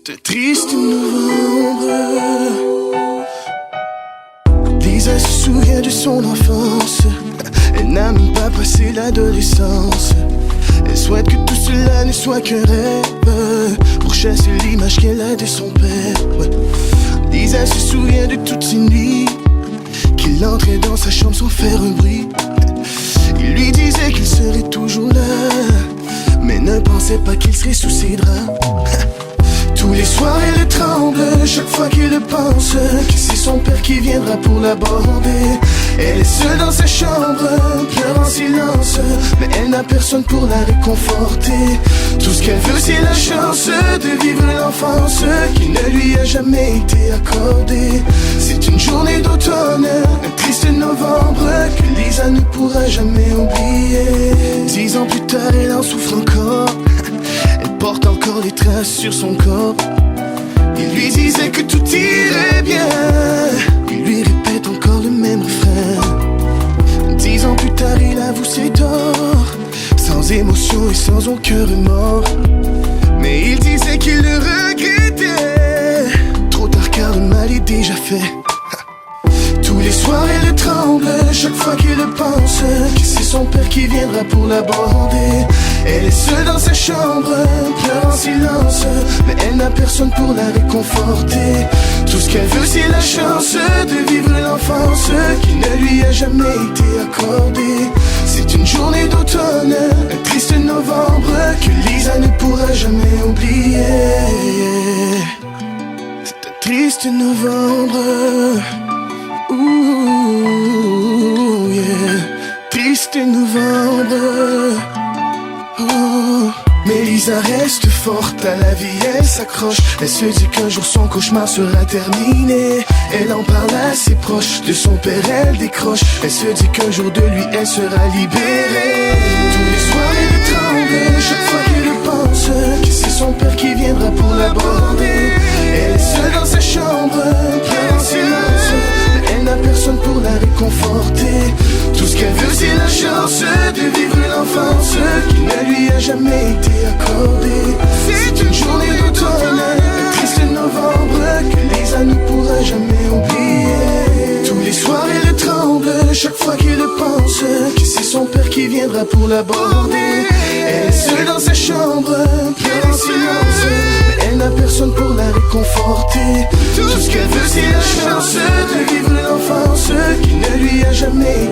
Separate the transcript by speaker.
Speaker 1: C'est un triste novembre. Lisa se souvient de son enfance. Elle n'a même pas passé l'adolescence. Elle souhaite que tout cela ne soit qu'un rêve, pour chasser l'image qu'elle a de son père. Lisa se souvient de toutes ces nuits qu'il entrait dans sa chambre sans faire un bruit. Il lui disait qu'il serait toujours là, mais ne pensait pas qu'il serait sous ses draps. Tous les soirs elle tremble chaque fois qu'il le pense, que c'est son père qui viendra pour l'aborder. Elle est seule dans sa chambre, pleure en silence, mais elle n'a personne pour la réconforter. Tout ce qu'elle veut c'est la chance de vivre l'enfance qui ne lui a jamais été accordée. C'est une journée d'automne, un triste novembre que Lisa ne pourra jamais oublier. 10 ans plus tard elle en souffre encore. Elle porte encore les traces sur son corps. Il lui disait que tout irait bien. Il lui répète encore le même refrain. 10 ans plus tard il avoue ses torts, sans émotion et sans aucun remords. Mais il disait qu'il le regrettait, trop tard car le mal est déjà fait. Tous les soirs elle tremble chaque fois qu'il le pense, que c'est son père qui viendra pour l'aborder. Elle est seule dans sa chambre, pleure en silence, mais elle n'a personne pour la réconforter. Tout ce qu'elle veut c'est la chance de vivre l'enfance qui ne lui a jamais été accordée. C'est une journée d'automne, un triste novembre que Lisa ne pourra jamais oublier. C'est un triste novembre. Ouh, yeah. Triste novembre. Oh. Mais Lisa reste forte, à la vie elle s'accroche. Elle se dit qu'un jour son cauchemar sera terminé. Elle en parle à ses proches, de son père elle décroche. Elle se dit qu'un jour de lui elle sera libérée. Tous les soirs elle tremble chaque fois qu'elle le pense, que c'est son père qui viendra pour l'aborder. Elle est seule dans sa chambre, pleure en silence, mais elle n'a personne pour la réconforter. Tout ce qu'elle veut c'est la chance de vivre l'enfance qui ne lui a jamais été accordée. C'est une journée d'automne, un triste novembre que Lisa ne pourra jamais oublier. Tous les soirs elle tremble chaque fois qu'il le pense, que c'est son père qui viendra pour l'aborder. Elle est seule dans sa chambre, pleure en silence, mais elle n'a personne pour la réconforter. Tout ce qu'elle veut c'est la chance de vivre l'enfance qui ne lui a jamais